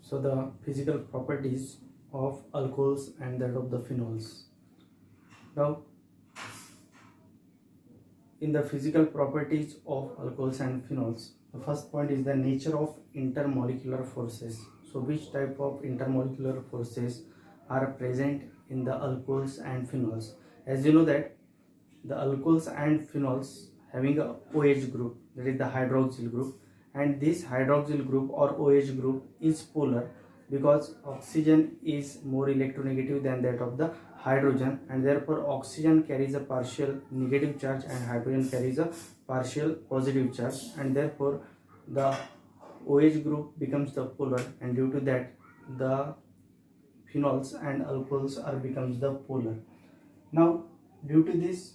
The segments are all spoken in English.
So the physical properties of alcohols and that of the phenols. Now, in the physical properties of alcohols and phenols, the first point is the nature of intermolecular forces. So which type of intermolecular forces are present in the alcohols and phenols? As you know that the alcohols and phenols having a OH group, that is the hydroxyl group, and this hydroxyl group or OH group is polar because oxygen is more electronegative than that of the hydrogen, and therefore oxygen carries a partial negative charge and hydrogen carries a partial positive charge, and therefore the OH group becomes the polar, and due to that the phenols and alcohols are becomes the polar. Now, due to this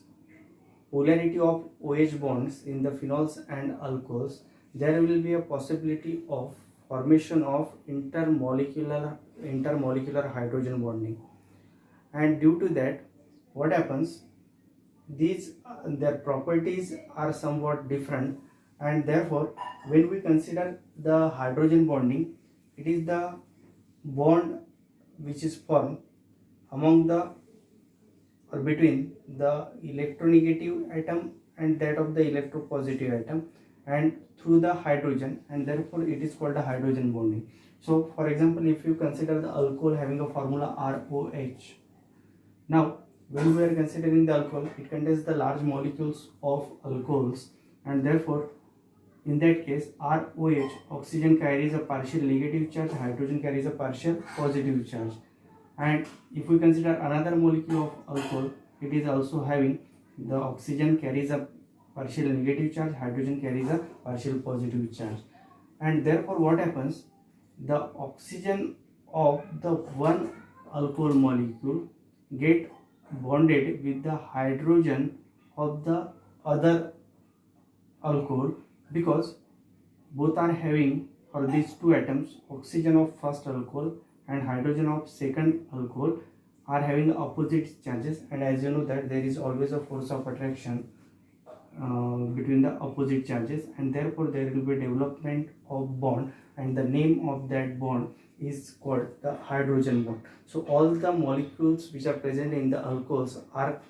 polarity of OH bonds in the phenols and alcohols, there will be a possibility of formation of intermolecular hydrogen bonding, and due to that what happens, these their properties are somewhat different, and therefore when we consider the hydrogen bonding, it is the bond which is formed among the or between the electronegative atom and that of the electropositive atom and through the hydrogen, and therefore it is called a hydrogen bonding. So for example, if you consider the alcohol having a formula ROH, now when we are considering the alcohol, it contains the large molecules of alcohols, and therefore in that case ROH, oxygen carries a partial negative charge, hydrogen carries a partial positive charge. And if we consider another molecule of alcohol, it is also having the oxygen carries a partial negative charge, hydrogen carries a partial positive charge, and therefore what happens, the oxygen of the one alcohol molecule get bonded with the hydrogen of the other alcohol, because both are having, for these two atoms, oxygen of first alcohol and hydrogen of second alcohol are having opposite charges, and as you know that there is always a force of attraction between the opposite charges, and therefore there will be development of bond, and the name of that bond is called the hydrogen bond. So all the molecules which are present in the alcohols are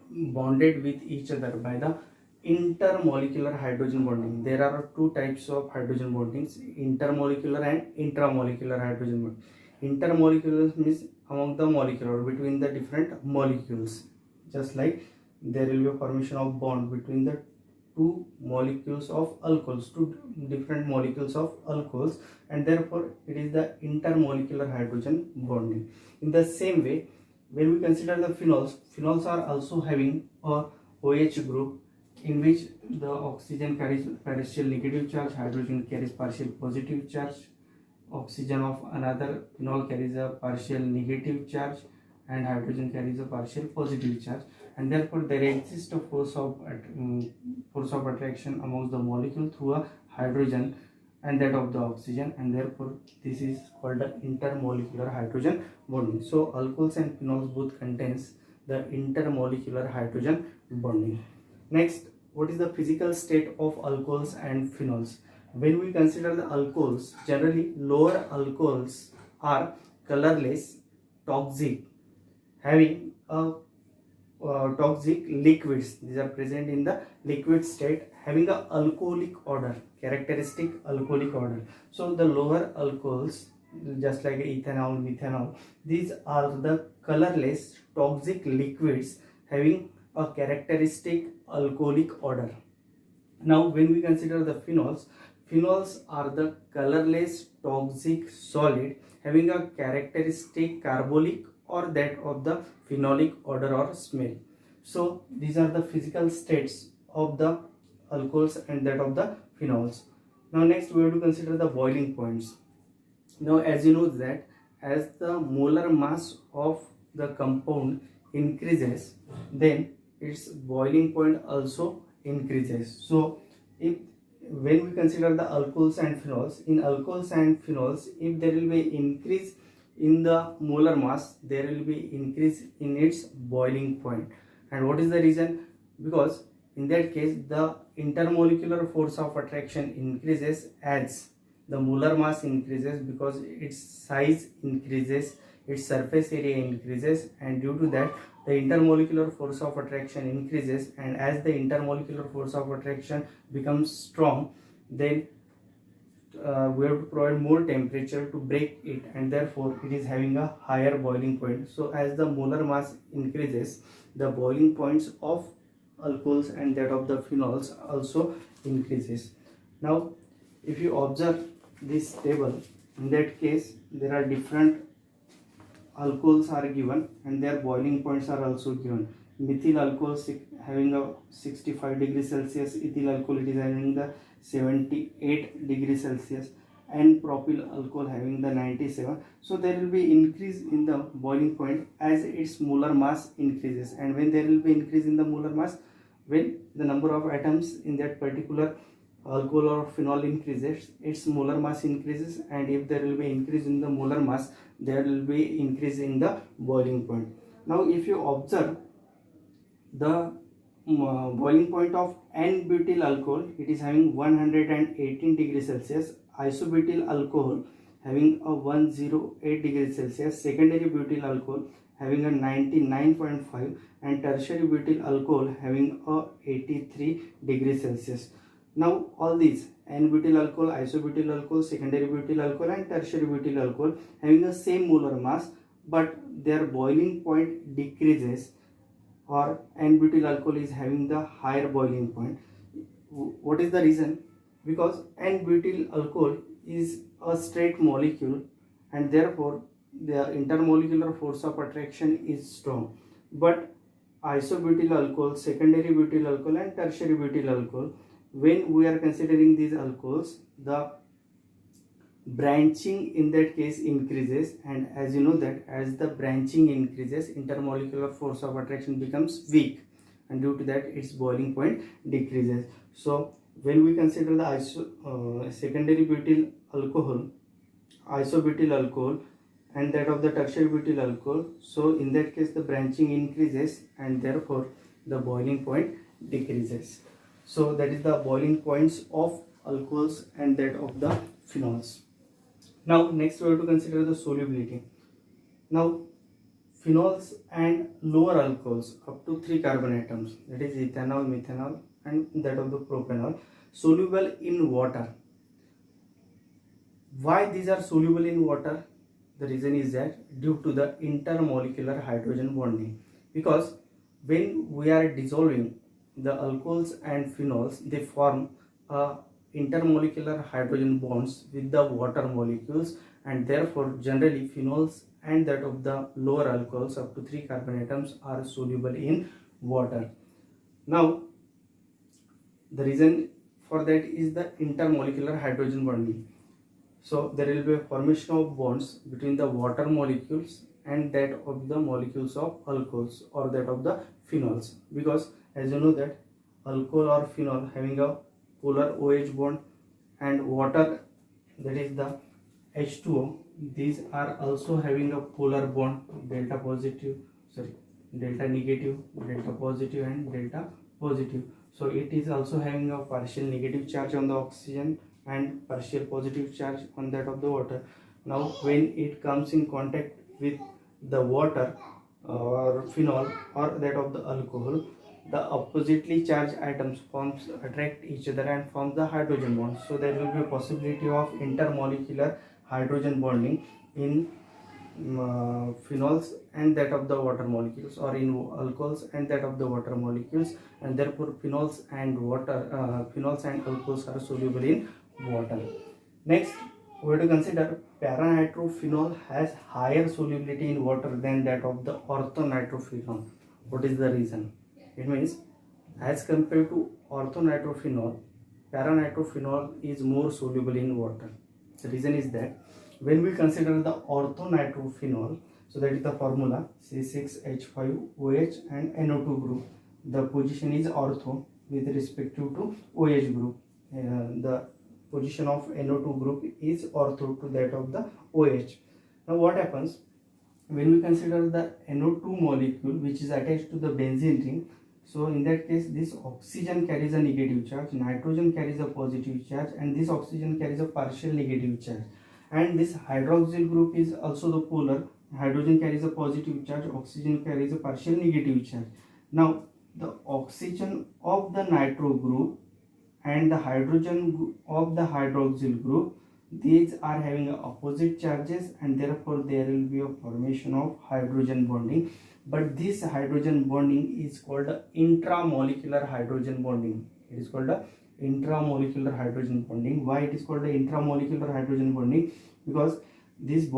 bonded with each other by the intermolecular hydrogen bonding. There are two types of hydrogen bondings, intermolecular and intramolecular hydrogen bond. Intermolecular means among the molecule or between the different molecules, just like there will be a formation of bond between the two molecules of alcohols, two different molecules of alcohols, and therefore it is the intermolecular hydrogen bonding. In the same way, when we consider the phenols are also having a OH group in which the oxygen carries partial negative charge, hydrogen carries partial positive charge, oxygen of another phenol carries a partial negative charge, and hydrogen carries a partial positive charge, and therefore there exists a force of attraction amongst the molecule through a hydrogen and that of the oxygen, and therefore this is called the intermolecular hydrogen bonding. So alcohols and phenols both contains the intermolecular hydrogen bonding. Next, what is the physical state of alcohols and phenols? When we consider the alcohols, generally lower alcohols are colorless, toxic, having a toxic liquids. These are present in the liquid state, having a alcoholic odor, characteristic alcoholic odor. So the lower alcohols, just like ethanol, methanol, these are the colorless toxic liquids having a characteristic alcoholic odor. Now when we consider the phenols, phenols are the colorless toxic solid having a characteristic carbolic or that of the phenolic odor or smell. So these are the physical states of the alcohols and that of the phenols. Now next we have to consider the boiling points. Now as you know that as the molar mass of the compound increases, then its boiling point also increases. So if when we consider the alcohols and phenols, in alcohols and phenols, if there will be increase in the molar mass, there will be increase in its boiling point. And what is the reason? Because in that case the intermolecular force of attraction increases as the molar mass increases because its size increases, its surface area increases, and due to that the intermolecular force of attraction increases, and as the intermolecular force of attraction becomes strong, then we have to provide more temperature to break it, and therefore it is having a higher boiling point. So as the molar mass increases, the boiling points of alcohols and that of the phenols also increases. Now if you observe this table, in that case there are different alcohols are given and their boiling points are also given. Methyl alcohol having a 65 degrees Celsius, ethyl alcohol it is having the 78 degrees Celsius, and propyl alcohol having the 97. So there will be increase in the boiling point as its molar mass increases, and when there will be increase in the molar mass, when the number of atoms in that particular alcohol or phenol increases, its molar mass increases, and if there will be increase in the molar mass, there will be increase in the boiling point. Now if you observe the boiling point of N-butyl alcohol, it is having 118 degrees Celsius, isobutyl alcohol having a 108 degrees Celsius, secondary butyl alcohol having a 99.5, and tertiary butyl alcohol having a 83 degrees Celsius. Now all these N-butyl alcohol, isobutyl alcohol, secondary butyl alcohol and tertiary butyl alcohol having the same molar mass, but their boiling point decreases, or N-butyl alcohol is having the higher boiling point. What is the reason? Because N-butyl alcohol is a straight molecule and therefore their intermolecular force of attraction is strong, but isobutyl alcohol, secondary butyl alcohol and tertiary butyl alcohol, when we are considering these alcohols, the branching in that case increases, and as you know that as the branching increases, intermolecular force of attraction becomes weak, and due to that its boiling point decreases. So when we consider the secondary butyl alcohol, isobutyl alcohol and that of the tertiary butyl alcohol, so in that case the branching increases and therefore the boiling point decreases. So that is the boiling points of alcohols and that of the phenols. Now next we have to consider the solubility. Now phenols and lower alcohols up to 3 carbon atoms, that is ethanol, methanol and that of the propanol, soluble in water. Why these are soluble in water? The reason is that due to the intermolecular hydrogen bonding, because when we are dissolving the alcohols and phenols, they form a intermolecular hydrogen bonds with the water molecules, and therefore generally phenols and that of the lower alcohols up to 3 carbon atoms are soluble in water. Now the reason for that is the intermolecular hydrogen bonding. So there will be a formation of bonds between the water molecules and that of the molecules of alcohols or that of the phenols, because as you know that alcohol or phenol having a polar OH bond, and water, that is the H2O, these are also having a polar bond, delta negative, delta positive and delta positive. So it is also having a partial negative charge on the oxygen and partial positive charge on that of the water. Now when it comes in contact with the water or phenol or that of the alcohol, the oppositely charged atoms attract each other and form the hydrogen bond. So there will be a possibility of intermolecular hydrogen bonding in phenols and that of the water molecules, or in alcohols and that of the water molecules, and therefore phenols and alcohols are soluble in water. Next we have to consider para-nitrophenol has higher solubility in water than that of the ortho-nitrophenol. What is the reason? It means as compared to ortho-nitrophenol, para-nitrophenol is more soluble in water. The reason is that when we consider the ortho-nitrophenol, so that is the formula C6H5OH and NO2 group, the position is ortho with respect to OH group. The position of NO2 group is ortho to that of the OH. Now what happens when we consider the NO2 molecule which is attached to the benzene ring? So in that case, this oxygen carries a negative charge, nitrogen carries a positive charge, and this oxygen carries a partial negative charge. And this hydroxyl group is also the polar. Hydrogen carries a positive charge, oxygen carries a partial negative charge. Now the oxygen of the nitro group and the hydrogen of the hydroxyl group, these are having opposite charges, and therefore there will be a formation of hydrogen bonding. But this hydrogen bonding is called intramolecular hydrogen bonding. It is called a intramolecular hydrogen bonding. Why it is called a intramolecular hydrogen bonding? Because this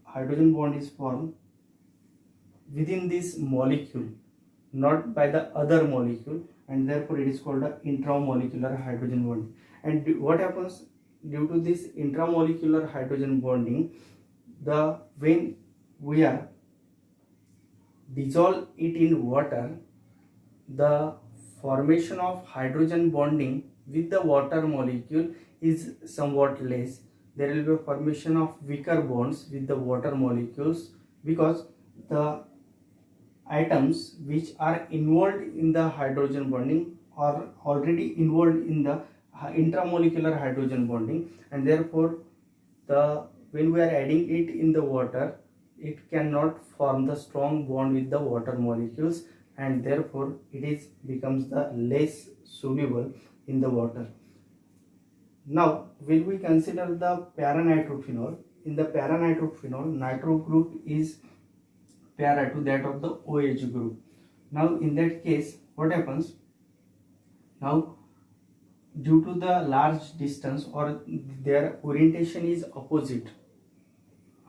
hydrogen bond is formed within this molecule, not by the other molecule, and therefore it is called a intramolecular hydrogen bonding. And what happens due to this intramolecular hydrogen bonding, when we are dissolve it in water, the formation of hydrogen bonding with the water molecule is somewhat less. There will be a formation of weaker bonds with the water molecules, because the atoms which are involved in the hydrogen bonding are already involved in the intramolecular hydrogen bonding, and therefore when we are adding it in the water, it cannot form the strong bond with the water molecules, and therefore becomes the less soluble in the water. Now when we consider the paranitrophenol, in the paranitrophenol, nitro group is para to that of the OH group. Now in that case, what happens? Now due to the large distance, or their orientation is opposite,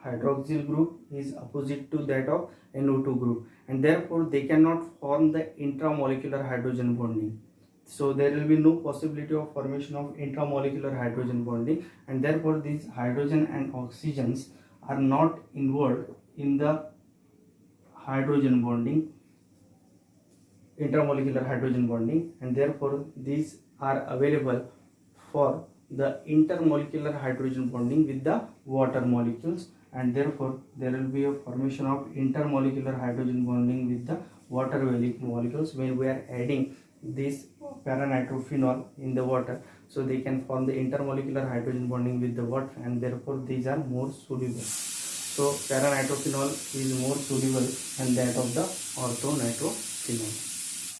hydroxyl group is opposite to that of NO2 group, and therefore they cannot form the intramolecular hydrogen bonding. So there will be no possibility of formation of intramolecular hydrogen bonding, and therefore these hydrogen and oxygens are not involved in the hydrogen bonding, intramolecular hydrogen bonding, and therefore these are available for the intermolecular hydrogen bonding with the water molecules, and therefore there will be a formation of intermolecular hydrogen bonding with the water molecules when we are adding this paranitrophenol in the water. So they can form the intermolecular hydrogen bonding with the water, and therefore these are more soluble. So paranitrophenol is more soluble than that of the orthonitrophenol.